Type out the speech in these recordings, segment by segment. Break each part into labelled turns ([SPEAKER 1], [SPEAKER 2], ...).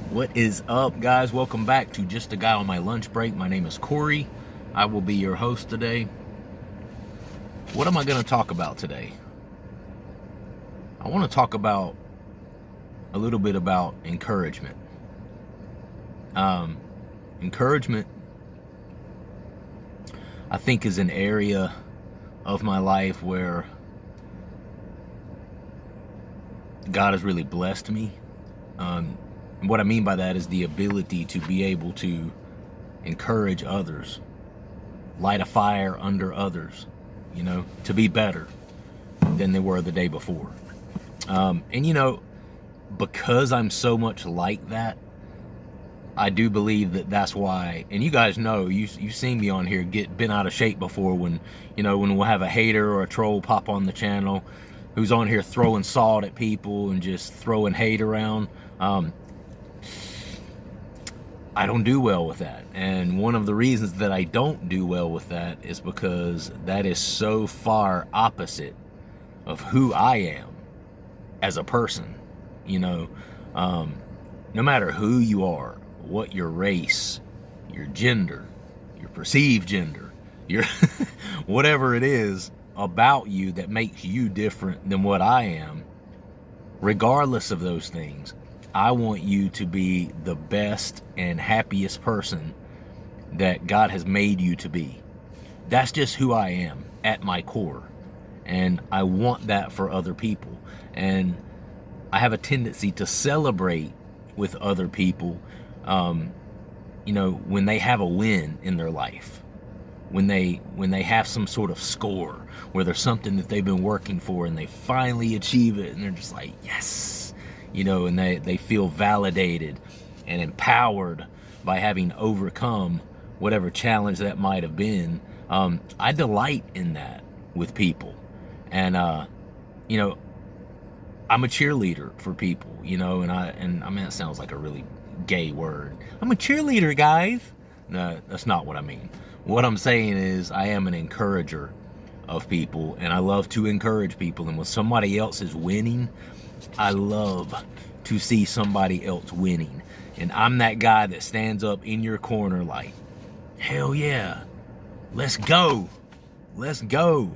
[SPEAKER 1] What is up, guys? Welcome back to Just a Guy on My Lunch Break. My name is Corey. I will be your host today. What am I going to talk about today? I want to talk about a little bit about encouragement. Encouragement, I think, is an area of my life where God has really blessed me. What I mean by that is the ability to be able to encourage others, light a fire under others, to be better than they were the day before. Because I'm so much like that, I do believe that that's why, and you guys know, you've seen me on here been out of shape before when we'll have a hater or a troll pop on the channel who's on here throwing salt at people and just throwing hate around. I don't do well with that. And one of the reasons that I don't do well with that is because that is so far opposite of who I am as a person. No matter who you are, what your race, your gender, your perceived gender, your whatever it is about you that makes you different than what I am, regardless of those things, I want you to be the best and happiest person that God has made you to be. That's just who I am at my core. And I want that for other people. And I have a tendency to celebrate with other people, when they have a win in their life. When they have some sort of score, where there's something that they've been working for and they finally achieve it and they're just like, yes. And they feel validated and empowered by having overcome whatever challenge that might have been. I delight in that with people. And, I'm a cheerleader for people, and I mean, that sounds like a really gay word. I'm a cheerleader, guys. No, that's not what I mean. What I'm saying is I am an encourager of people, and I love to encourage people. And when somebody else is winning, I love to see somebody else winning. And I'm that guy that stands up in your corner like, hell yeah, let's go. And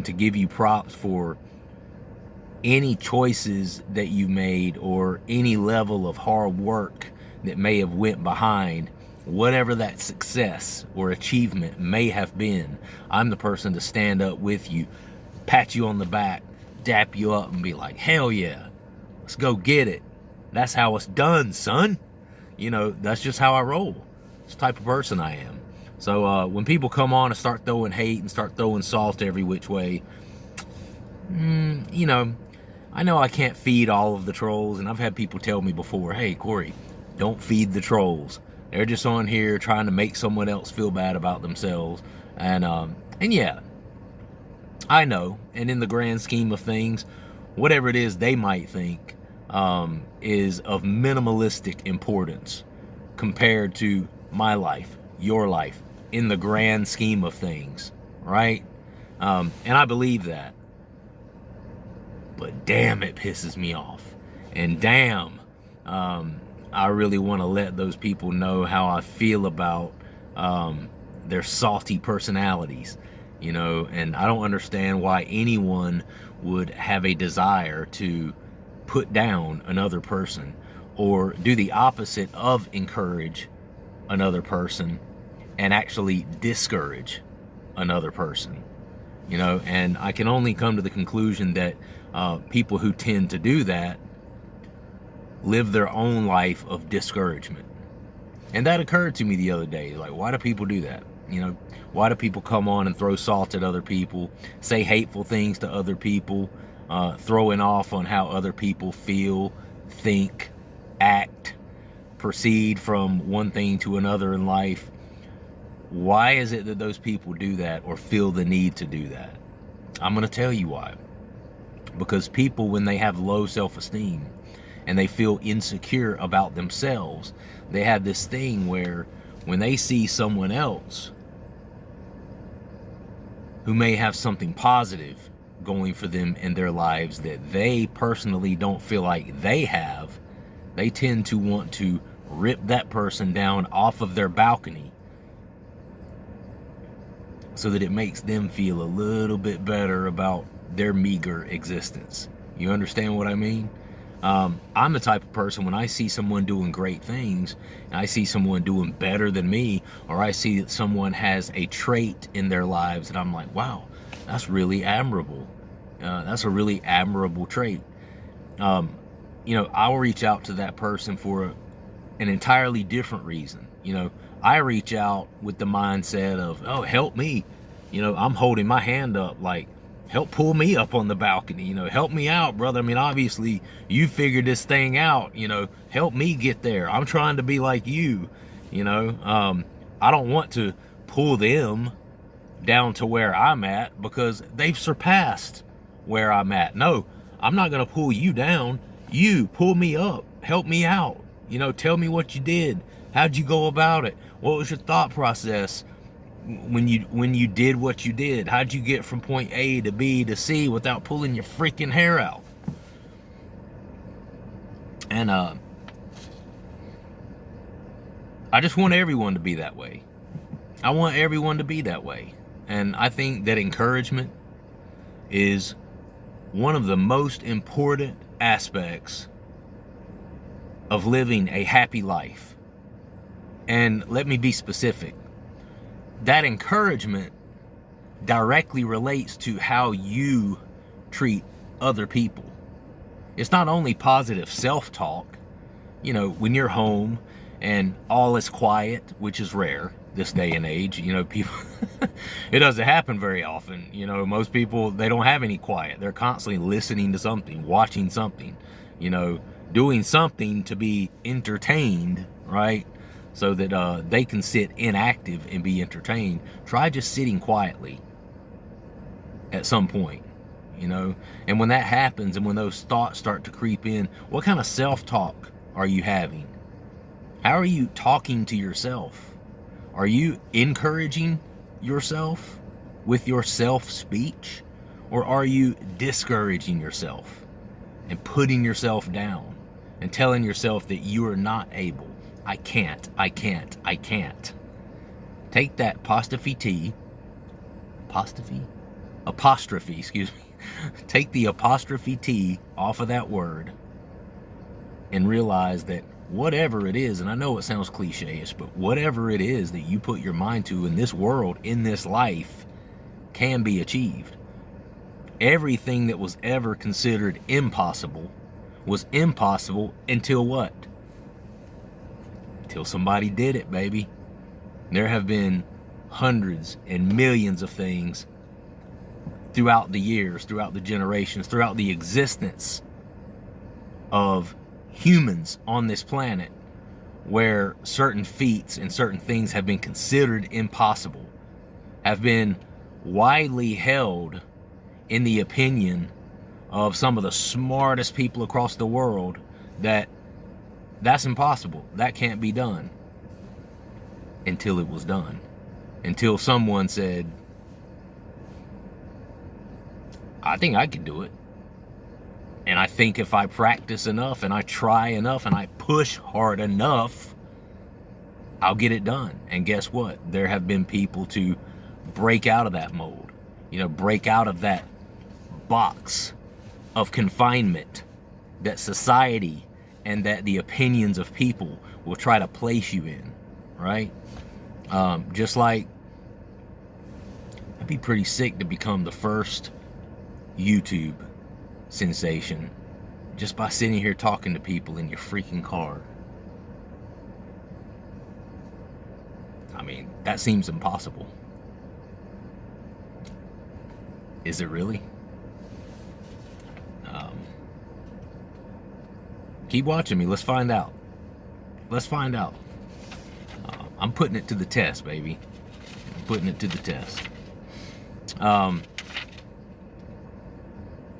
[SPEAKER 1] to give you props for any choices that you made or any level of hard work that may have went behind whatever that success or achievement may have been. I'm the person to stand up with you, pat you on the back, dap you up, and be like, hell yeah, let's go get it. That's how it's done, son. That's just how I roll. It's the type of person I am. So when people come on and start throwing hate and start throwing salt every which way, I know I can't feed all of the trolls, and I've had people tell me before, hey, Corey, don't feed the trolls. They're just on here trying to make someone else feel bad about themselves. And yeah, I know. And in the grand scheme of things, whatever it is they might think is of minimalistic importance compared to my life, your life, in the grand scheme of things, right? And I believe that. But damn, it pisses me off. And damn, I really want to let those people know how I feel about their salty personalities, and I don't understand why anyone would have a desire to put down another person or do the opposite of encourage another person and actually discourage another person. And I can only come to the conclusion that people who tend to do that live their own life of discouragement. And that occurred to me the other day. Like, why do people do that? Why do people come on and throw salt at other people, say hateful things to other people, throwing off on how other people feel, think, act, proceed from one thing to another in life? Why is it that those people do that or feel the need to do that? I'm going to tell you why. Because people, when they have low self-esteem and they feel insecure about themselves, they have this thing where when they see someone else who may have something positive going for them in their lives that they personally don't feel like they have, They tend to want to rip that person down off of their balcony so that it makes them feel a little bit better about their meager existence. You understand what I mean? I'm the type of person, when I see someone doing great things, and I see someone doing better than me, or I see that someone has a trait in their lives that I'm like, wow, that's really admirable. That's a really admirable trait. I'll reach out to that person for an entirely different reason. I reach out with the mindset of, oh, help me. I'm holding my hand up like, help pull me up on the balcony. Help me out, brother. I mean, obviously you figured this thing out. Help me get there. I'm trying to be like you. I don't want to pull them down to where I'm at because they've surpassed where I'm at. No, I'm not going to pull you down. You pull me up. Help me out. Tell me what you did. How'd you go about it? What was your thought process when you did what you did? How'd you get from point A to B to C without pulling your freaking hair out? And I just want everyone to be that way. I want everyone to be that way. And I think that encouragement is one of the most important aspects of living a happy life. And let me be specific. That encouragement directly relates to how you treat other people. It's not only positive self-talk. When you're home and all is quiet, which is rare this day and age, people, it doesn't happen very often. Most people, they don't have any quiet. They're constantly listening to something, watching something, doing something to be entertained, right? So that they can sit inactive and be entertained. Try just sitting quietly at some point, And when that happens and when those thoughts start to creep in, what kind of self-talk are you having? How are you talking to yourself? Are you encouraging yourself with your self-speech? Or are you discouraging yourself and putting yourself down and telling yourself that you are not able? I can't. Take that apostrophe, excuse me. Take the apostrophe T off of that word and realize that whatever it is, and I know it sounds cliche-ish, but whatever it is that you put your mind to in this world, in this life, can be achieved. Everything that was ever considered impossible was impossible until what? Till somebody did it, baby. There have been hundreds and millions of things throughout the years, throughout the generations, throughout the existence of humans on this planet where certain feats and certain things have been considered impossible, have been widely held in the opinion of some of the smartest people across the world that that's impossible. That can't be done. Until it was done. Until someone said, I think I can do it. And I think if I practice enough and I try enough and I push hard enough, I'll get it done. And guess what? There have been people to break out of that mold. Break out of that box of confinement that society and that the opinions of people will try to place you in, right? Just like, I'd be pretty sick to become the first YouTube sensation just by sitting here talking to people in your freaking car. I mean, that seems impossible. Is it really? Keep watching me. Let's find out. I'm putting it to the test, baby. I'm putting it to the test.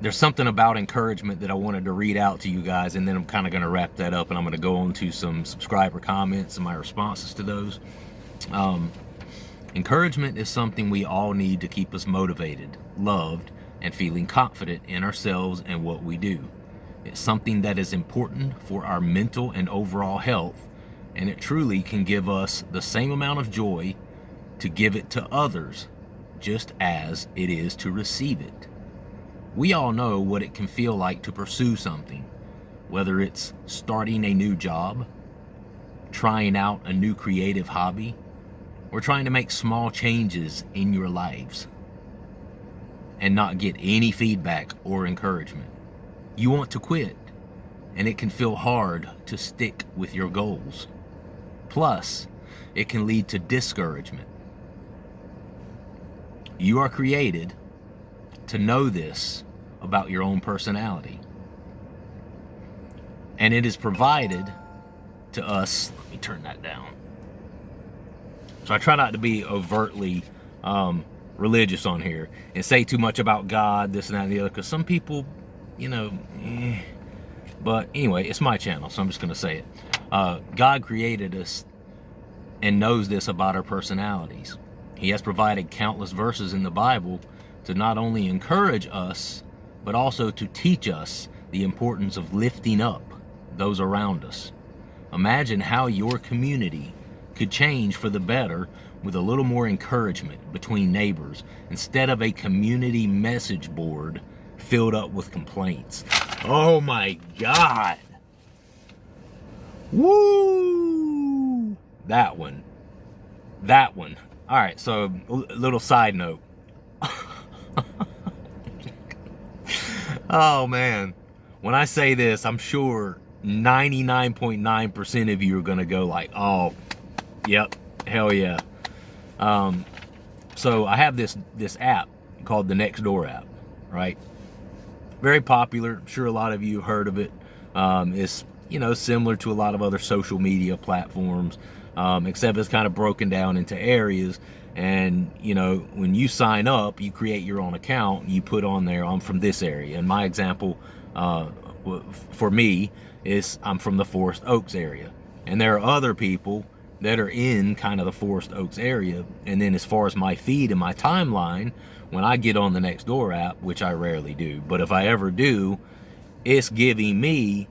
[SPEAKER 1] There's something about encouragement that I wanted to read out to you guys, and then I'm kind of going to wrap that up, and I'm going to go on to some subscriber comments and my responses to those. Encouragement is something we all need to keep us motivated, loved, and feeling confident in ourselves and what we do. It's something that is important for our mental and overall health, and it truly can give us the same amount of joy to give it to others, just as it is to receive it. We all know what it can feel like to pursue something, whether it's starting a new job, trying out a new creative hobby, or trying to make small changes in your lives and not get any feedback or encouragement. You want to quit, and it can feel hard to stick with your goals. Plus, it can lead to discouragement. You are created to know this about your own personality. And it is provided to us. Let me turn that down. So I try not to be overtly religious on here and say too much about God, this and that and the other, because some people, But anyway, it's my channel, so I'm just going to say it. God created us and knows this about our personalities. He has provided countless verses in the Bible to not only encourage us, but also to teach us the importance of lifting up those around us. Imagine how your community could change for the better with a little more encouragement between neighbors instead of a community message board filled up with complaints. Oh my God. Woo! That one. All right, so a little side note. Oh man. When I say this, I'm sure 99.9% of you are going to go like, oh, yep, hell yeah. So I have this app called the Nextdoor app, right? Very popular. I'm sure a lot of you heard of it. It's, similar to a lot of other social media platforms, except it's kind of broken down into areas. And, when you sign up, you create your own account, you put on there, I'm from this area. And my example, for me, is I'm from the Forest Oaks area. And there are other people that are in kind of the Forest Oaks area. And then as far as my feed and my timeline, when I get on the Nextdoor app, which I rarely do, but if I ever do, it's giving me,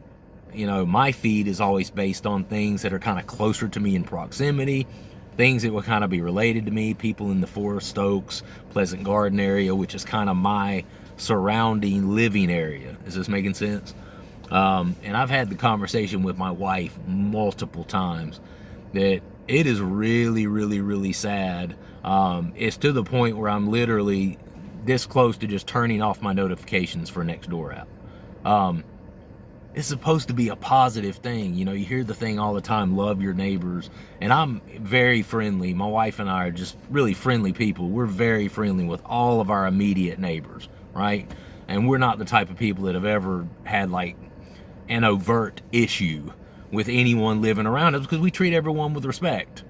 [SPEAKER 1] my feed is always based on things that are kind of closer to me in proximity, things that will kind of be related to me, people in the Forest Oaks, Pleasant Garden area, which is kind of my surrounding living area. Is this making sense? And I've had the conversation with my wife multiple times that it is really, really, really sad. It's to the point where I'm literally this close to just turning off my notifications for Nextdoor app. It's supposed to be a positive thing. You hear the thing all the time, love your neighbors. And I'm very friendly. My wife and I are just really friendly people. We're very friendly with all of our immediate neighbors, right? And we're not the type of people that have ever had like an overt issue with anyone living around us, because we treat everyone with respect,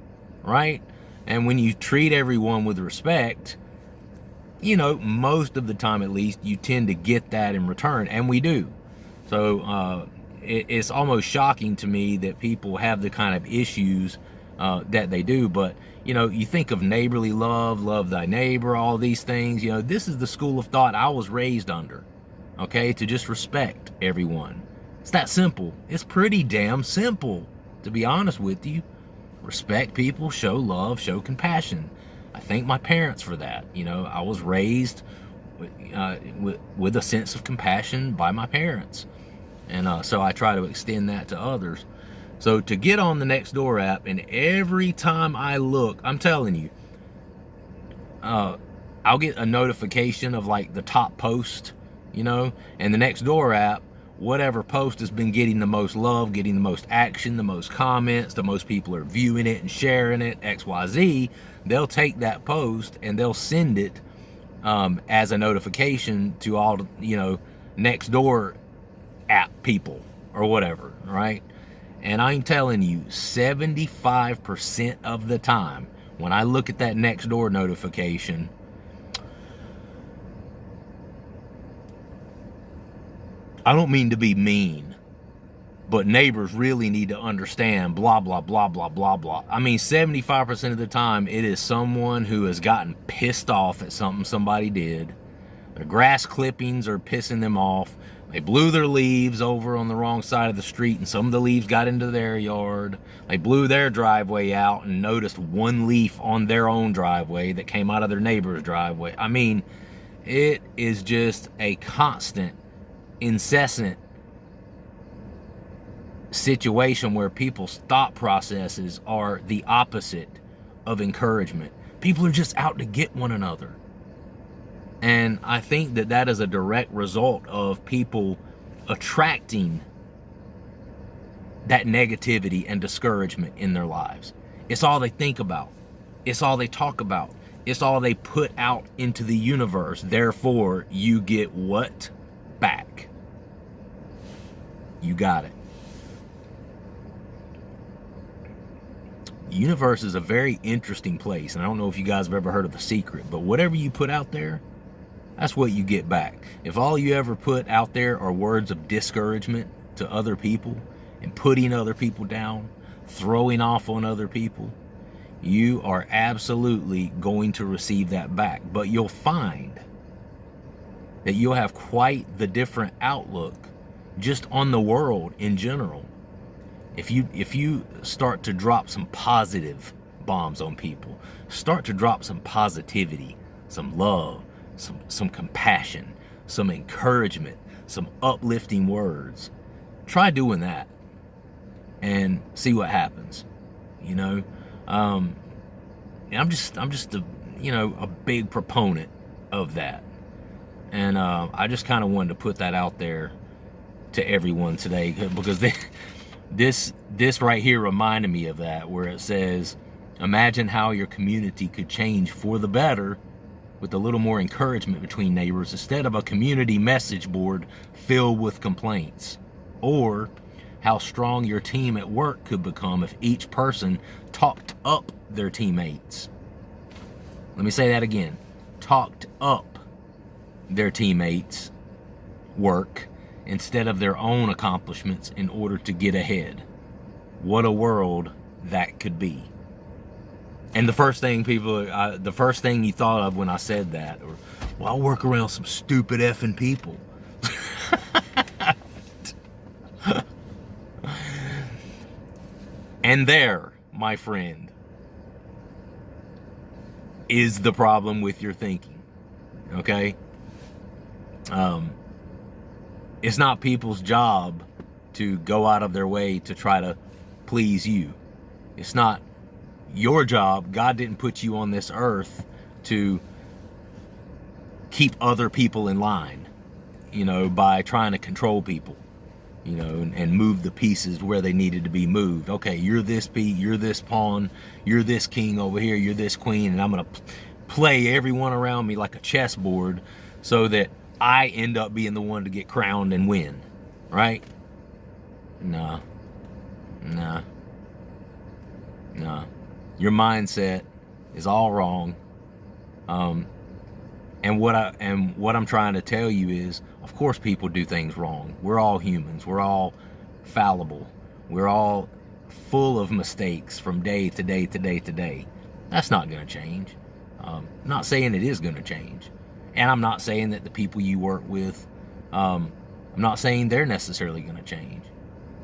[SPEAKER 1] right? And when you treat everyone with respect, most of the time at least, you tend to get that in return, and we do. So it's almost shocking to me that people have the kind of issues that they do. But, you think of neighborly love thy neighbor, all these things. This is the school of thought I was raised under, okay, to just respect everyone. It's that simple. It's pretty damn simple, to be honest with you. Respect people, show love, show compassion. I thank my parents for that. I was raised with a sense of compassion by my parents. And so I try to extend that to others. So to get on the Nextdoor app, and every time I look, I'm telling you, I'll get a notification of like the top post, and the Nextdoor app, whatever post has been getting the most love, getting the most action, the most comments, the most people are viewing it and sharing it, XYZ, they'll take that post and they'll send it as a notification to all, Nextdoor app people or whatever, right? And I'm telling you, 75% of the time when I look at that Nextdoor notification, I don't mean to be mean, but neighbors really need to understand blah, blah, blah, blah, blah, blah. I mean, 75% of the time, it is someone who has gotten pissed off at something somebody did. Their grass clippings are pissing them off. They blew their leaves over on the wrong side of the street, and some of the leaves got into their yard. They blew their driveway out and noticed one leaf on their own driveway that came out of their neighbor's driveway. I mean, it is just a constant, incessant situation where people's thought processes are the opposite of encouragement. People are just out to get one another. And I think that that is a direct result of people attracting that negativity and discouragement in their lives. It's all they think about. It's all they talk about. It's all they put out into the universe. Therefore, you get what? Back. You got it. The universe is a very interesting place. And I don't know if you guys have ever heard of The Secret, but whatever you put out there, that's what you get back. If all you ever put out there are words of discouragement to other people and putting other people down, throwing off on other people, you are absolutely going to receive that back. But you'll find that you'll have quite the different outlook just on the world in general. If you start to drop some positive bombs on people, start to drop some positivity, some love, some compassion, some encouragement, some uplifting words. Try doing that and see what happens. You know, I'm just a a big proponent of that, and I just kind of wanted to put that out there to everyone today, because this right here reminded me of that, where it says, imagine how your community could change for the better with a little more encouragement between neighbors instead of a community message board filled with complaints. Or how strong your team at work could become if each person talked up their teammates. Let me say that again. Talked up their teammates' work instead of their own accomplishments in order to get ahead. What a world that could be. And the first thing you thought of when I said that, or, well, I'll work around some stupid effing people. And there, my friend, is the problem with your thinking. Okay? It's not people's job to go out of their way to try to please you. It's not your job. God didn't put you on this earth to keep other people in line, by trying to control people, and move the pieces where they needed to be moved. Okay, you're this piece, you're this pawn, you're this king over here, you're this queen, and I'm going to play everyone around me like a chessboard so that I end up being the one to get crowned and win, right? Nah. Your mindset is all wrong. And what I'm trying to tell you is, of course people do things wrong. We're all humans. We're all fallible. We're all full of mistakes from day to day to day to day. That's not going to change. I'm not saying it is going to change. And I'm not saying that the people you work with, I'm not saying they're necessarily going to change.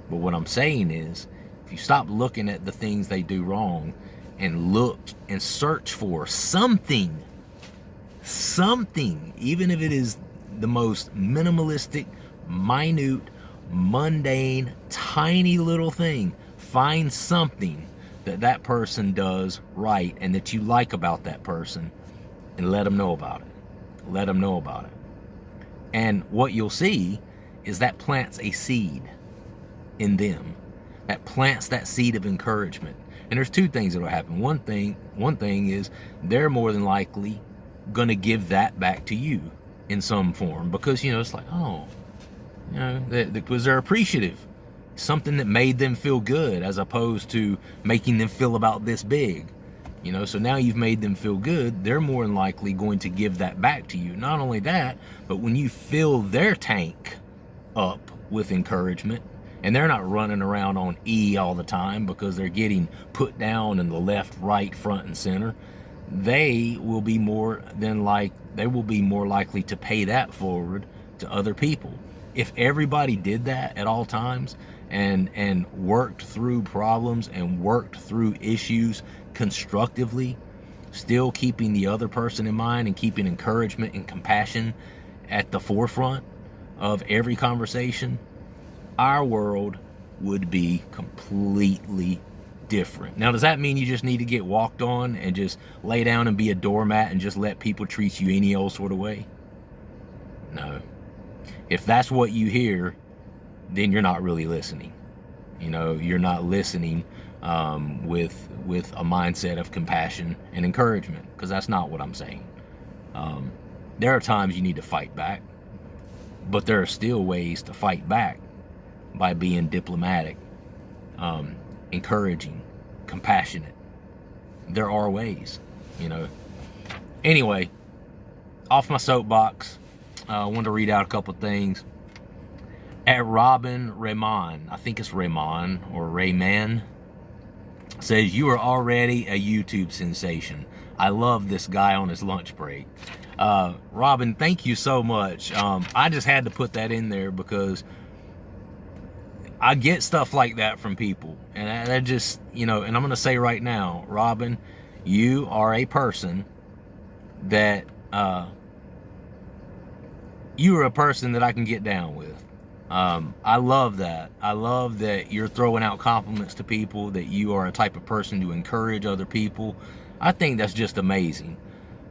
[SPEAKER 1] But what I'm saying is, if you stop looking at the things they do wrong and look and search for something, even if it is the most minimalistic, minute, mundane, tiny little thing, find something that person does right and that you like about that person, and let them know about it. Let them know about it. And what you'll see is that plants a seed in them. That plants that seed of encouragement. And there's two things that will happen. One thing is they're more than likely going to give that back to you in some form, because it's like, because they're appreciative. Something that made them feel good, as opposed to making them feel about this big. So now you've made them feel good, they're more than likely going to give that back to you. Not only that, but when you fill their tank up with encouragement, and they're not running around on E all the time because they're getting put down in the left, right, front, and center, they will be more likely to pay that forward to other people. If everybody did that at all times and worked through problems and worked through issues constructively, still keeping the other person in mind and keeping encouragement and compassion at the forefront of every conversation, our world would be completely different. Now, does that mean you just need to get walked on and just lay down and be a doormat and just let people treat you any old sort of way? No. If that's what you hear, then you're not really listening. You know, you're not listening with a mindset of compassion and encouragement, because that's not what I'm saying. There are times you need to fight back, but there are still ways to fight back by being diplomatic, encouraging, compassionate. There are ways, you know. Anyway, off my soapbox, I wanted to read out a couple things. At Robin Rayman, I think it's Rayman or Rayman, says, you are already a YouTube sensation. I love this guy on his lunch break. Robin, thank you so much. I just had to put that in there because I get stuff like that from people. And I just, you know, and I'm going to say right now, Robin, you are a person that, you are a person that I can get down with. I love that. I love that you're throwing out compliments to people, that you are a type of person to encourage other people. I think that's just amazing.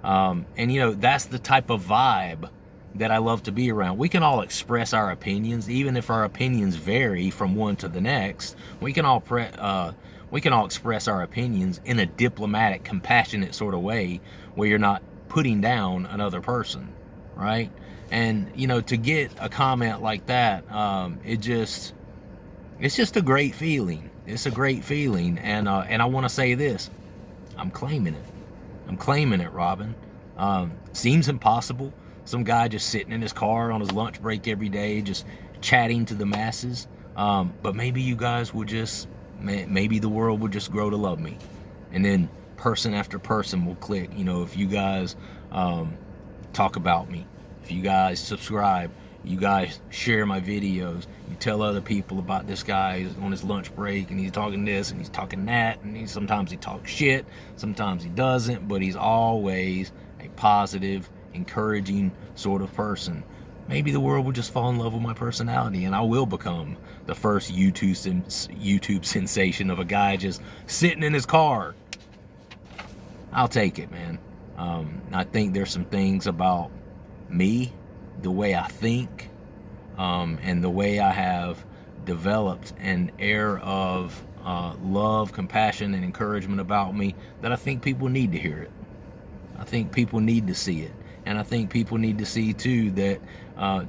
[SPEAKER 1] And you know, that's the type of vibe that I love to be around. We can all express our opinions, even if our opinions vary from one to the next. We can all express our opinions in a diplomatic, compassionate sort of way, where you're not putting down another person, right? And you know, to get a comment like that, it's just a great feeling. It's a great feeling, and I want to say this: I'm claiming it. I'm claiming it, Robin. Seems impossible. Some guy just sitting in his car on his lunch break every day, just chatting to the masses. But maybe you guys would just, maybe the world would just grow to love me, and then person after person will click. You know, if you guys talk about me, if you guys subscribe, you guys share my videos, you tell other people about this guy on his lunch break and he's talking this and he's talking that, and sometimes he talks shit, sometimes he doesn't, but he's always a positive, encouraging sort of person. Maybe the world will just fall in love with my personality, and I will become the first YouTube sensation of a guy just sitting in his car. I'll take it, man. I think there's some things about me, the way I think, and the way I have developed an air of love, compassion, and encouragement about me, that I think people need to hear it. I think people need to see it. And I think people need to see too that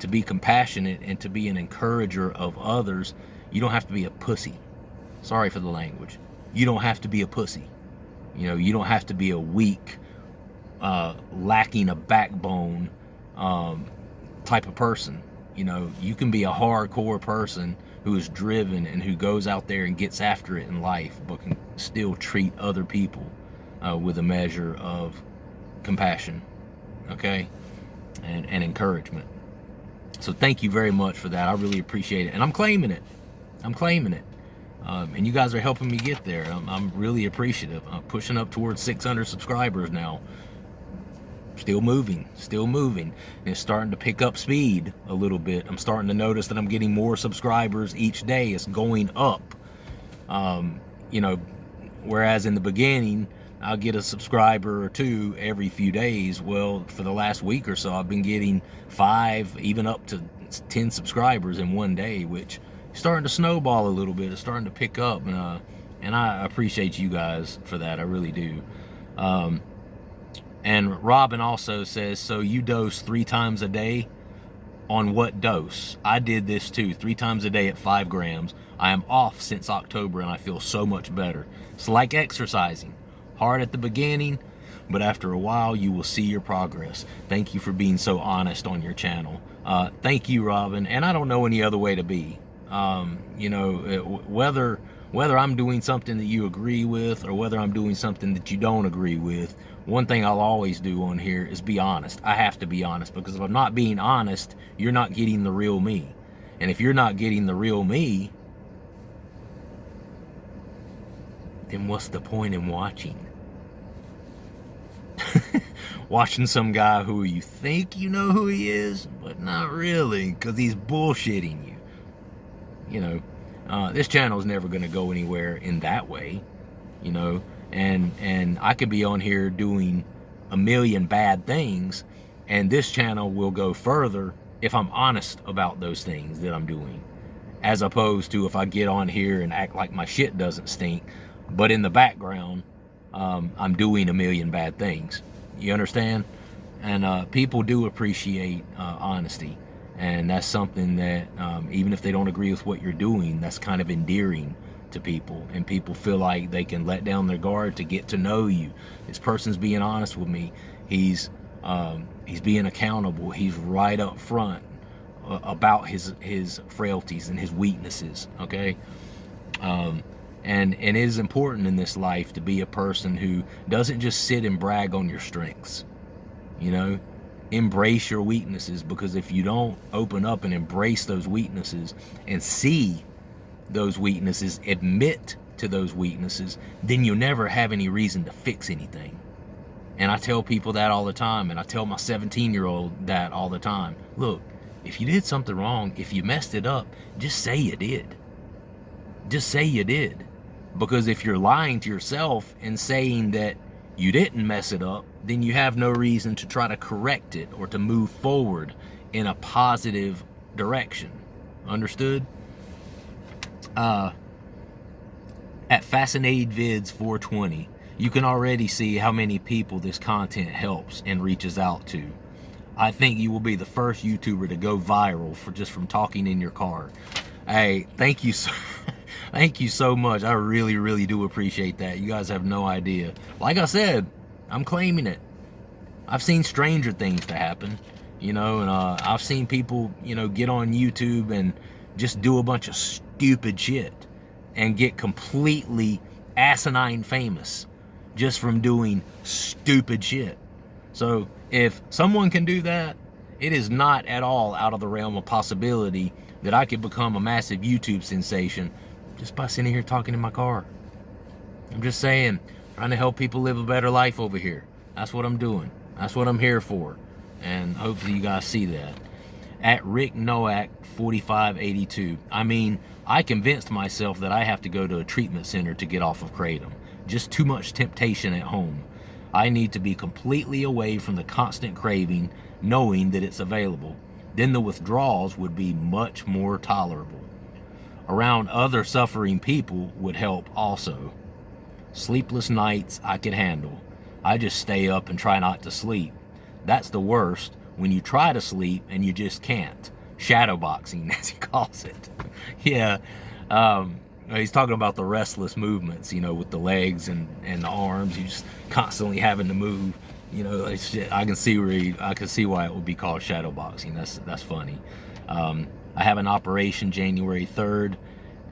[SPEAKER 1] to be compassionate and to be an encourager of others, you don't have to be a pussy. Sorry for the language. You don't have to be a pussy. You know, you don't have to be a weak, lacking a backbone type of person. You know, you can be a hardcore person who is driven and who goes out there and gets after it in life, but can still treat other people with a measure of compassion, okay, and encouragement. So thank you very much for that. I really appreciate it, and I'm claiming it. I'm claiming it. And you guys are helping me get there. I'm really appreciative. I'm pushing up towards 600 subscribers now. Still moving, and it's starting to pick up speed a little bit. I'm starting to notice that I'm getting more subscribers each day. It's going up. You know, whereas in the beginning, I'll get a subscriber or two every few days. Well, for the last week or so, I've been getting 5, even up to 10 subscribers in one day, which is starting to snowball a little bit. It's starting to pick up, and I appreciate you guys for that. I really do. And Robin also says, so you dose 3 times a day? On what dose? I did this too, 3 times a day at 5 grams. I am off since October and I feel so much better. It's like exercising. Hard at the beginning, but after a while you will see your progress. Thank you for being so honest on your channel. Thank you, Robin. And I don't know any other way to be. You know, whether I'm doing something that you agree with or whether I'm doing something that you don't agree with, one thing I'll always do on here is be honest. I have to be honest, because if I'm not being honest, you're not getting the real me. And if you're not getting the real me, then what's the point in watching? Watching some guy who you think you know who he is, but not really, because he's bullshitting you. You know, this channel is never going to go anywhere in that way, you know, and I could be on here doing a million bad things, and this channel will go further if I'm honest about those things that I'm doing, as opposed to if I get on here and act like my shit doesn't stink, but in the background, I'm doing a million bad things. You understand? And people do appreciate honesty. And that's something that, even if they don't agree with what you're doing, that's kind of endearing to people. And people feel like they can let down their guard to get to know you. This person's being honest with me. He's being accountable. He's right up front about his frailties and his weaknesses, okay? And it is important in this life to be a person who doesn't just sit and brag on your strengths, you know? Embrace your weaknesses, because if you don't open up and embrace those weaknesses and see those weaknesses, admit to those weaknesses, then you'll never have any reason to fix anything. And I tell people that all the time, and I tell my 17-year-old that all the time. Look, if you did something wrong, if you messed it up, just say you did. Just say you did. Because if you're lying to yourself and saying that you didn't mess it up, then you have no reason to try to correct it or to move forward in a positive direction. Understood? At Fascinated Vids 420, you can already see how many people this content helps and reaches out to. I think you will be the first YouTuber to go viral from talking in your car. Hey, thank you so thank you so much. I really, really do appreciate that. You guys have no idea. Like I said, I'm claiming it. I've seen stranger things to happen, you know, and I've seen people, you know, get on YouTube and just do a bunch of stupid shit and get completely asinine famous just from doing stupid shit. So if someone can do that, it is not at all out of the realm of possibility that I could become a massive YouTube sensation just by sitting here talking in my car. I'm just saying, trying to help people live a better life over here. That's what I'm doing. That's what I'm here for. And hopefully you guys see that. At Rick Noack 4582, I mean, I convinced myself that I have to go to a treatment center to get off of Kratom. Just too much temptation at home. I need to be completely away from the constant craving, knowing that it's available. Then the withdrawals would be much more tolerable. Around other suffering people would help also. Sleepless nights I could handle. I just stay up and try not to sleep. That's the worst, when you try to sleep and you just can't. Shadowboxing, as he calls it. Yeah, he's talking about the restless movements, you know, with the legs and the arms. You just constantly having to move. You know, it's just, I can see why it would be called shadowboxing. That's funny. I have an operation January 3rd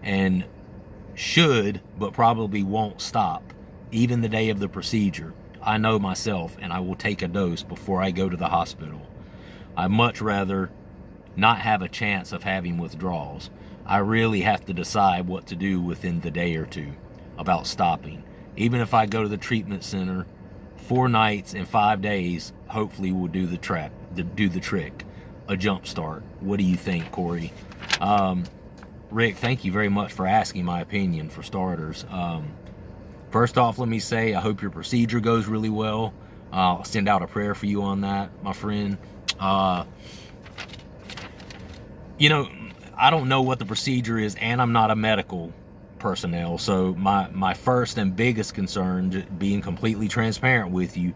[SPEAKER 1] and should, but probably won't stop, even the day of the procedure. I know myself, and I will take a dose before I go to the hospital. I'd much rather not have a chance of having withdrawals. I really have to decide what to do within the day or two about stopping. Even if I go to the treatment center, 4 nights and 5 days, hopefully will do the trick. A jump start. What do you think, Corey? Rick, thank you very much for asking my opinion, for starters. First off, let me say I hope your procedure goes really well. I'll send out a prayer for you on that, my friend. You know, I don't know what the procedure is, and I'm not a medical personnel, so my first and biggest concern, being completely transparent with you,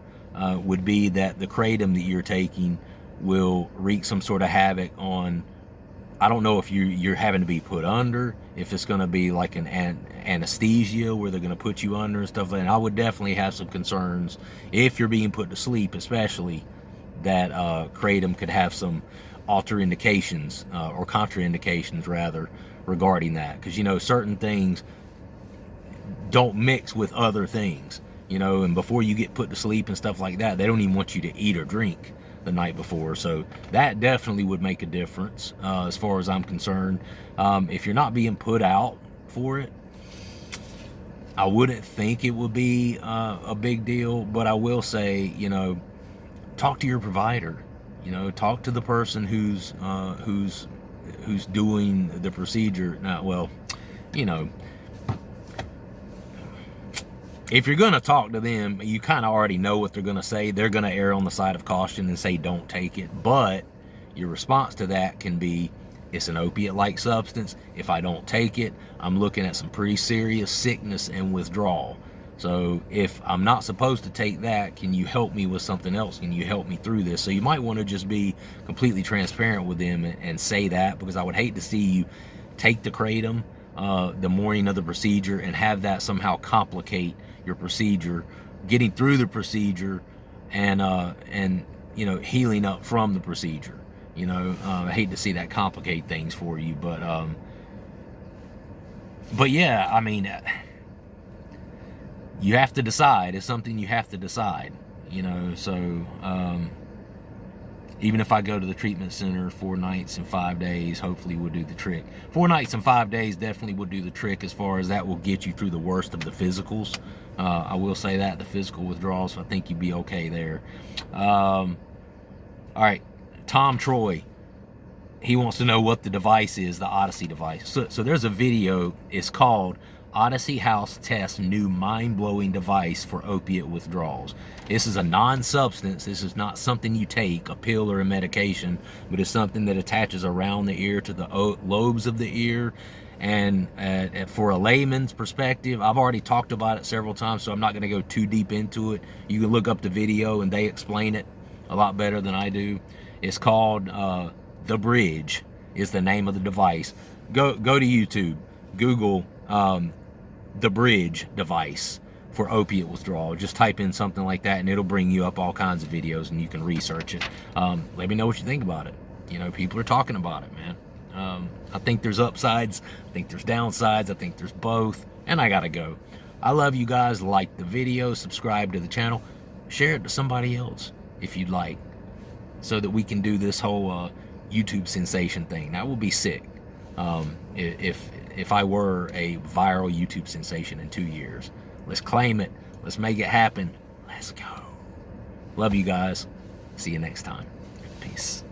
[SPEAKER 1] would be that the kratom that you're taking will wreak some sort of havoc on, I don't know if you're having to be put under, if it's going to be like an anesthesia where they're going to put you under and stuff like that. I would definitely have some concerns if you're being put to sleep, especially that kratom could have some or contraindications rather, regarding that, because you know certain things don't mix with other things, you know, and before you get put to sleep and stuff like that, they don't even want you to eat or drink. the night before. So that definitely would make a difference as far as I'm concerned. If you're not being put out for it, I wouldn't think it would be a big deal, but I will say, you know, talk to your provider. You know, talk to the person who's doing the procedure. Now, well, you know, if you're going to talk to them, you kind of already know what they're going to say. They're going to err on the side of caution and say don't take it. But your response to that can be, it's an opiate-like substance. If I don't take it, I'm looking at some pretty serious sickness and withdrawal. So if I'm not supposed to take that, can you help me with something else? Can you help me through this? So you might want to just be completely transparent with them and say that, because I would hate to see you take the kratom the morning of the procedure and have that somehow complicate your procedure, getting through the procedure, and you know, healing up from the procedure. You know, I hate to see that complicate things for you, but yeah, I mean, you have to decide. It's something you have to decide, you know. So even if I go to the treatment center 4 nights and 5 days, hopefully we'll do the trick. 4 nights and 5 days definitely will do the trick, as far as that will get you through the worst of the physicals. I will say that, the physical withdrawals, so I think you'd be okay there. All right, Tom Troy, he wants to know what the device is, the Odyssey device. So there's a video, it's called Odyssey House Tests New Mind-Blowing Device for Opiate Withdrawals. This is a non-substance. This is not something you take, a pill or a medication, but it's something that attaches around the ear to the lobes of the ear. And for a layman's perspective, I've already talked about it several times, so I'm not going to go too deep into it. You can look up the video and they explain it a lot better than I do. It's called The Bridge is the name of the device. Go to YouTube, Google The Bridge device for opiate withdrawal. Just type in something like that and it'll bring you up all kinds of videos and you can research it. Let me know what you think about it. You know, people are talking about it, man. I think there's upsides, I think there's downsides, I think there's both, and I gotta go. I love you guys. Like the video, subscribe to the channel, share it to somebody else if you'd like, so that we can do this whole YouTube sensation thing. That would be sick. If I were a viral YouTube sensation in 2 years. Let's claim it. Let's make it happen. Let's go. Love you guys. See you next time. Peace.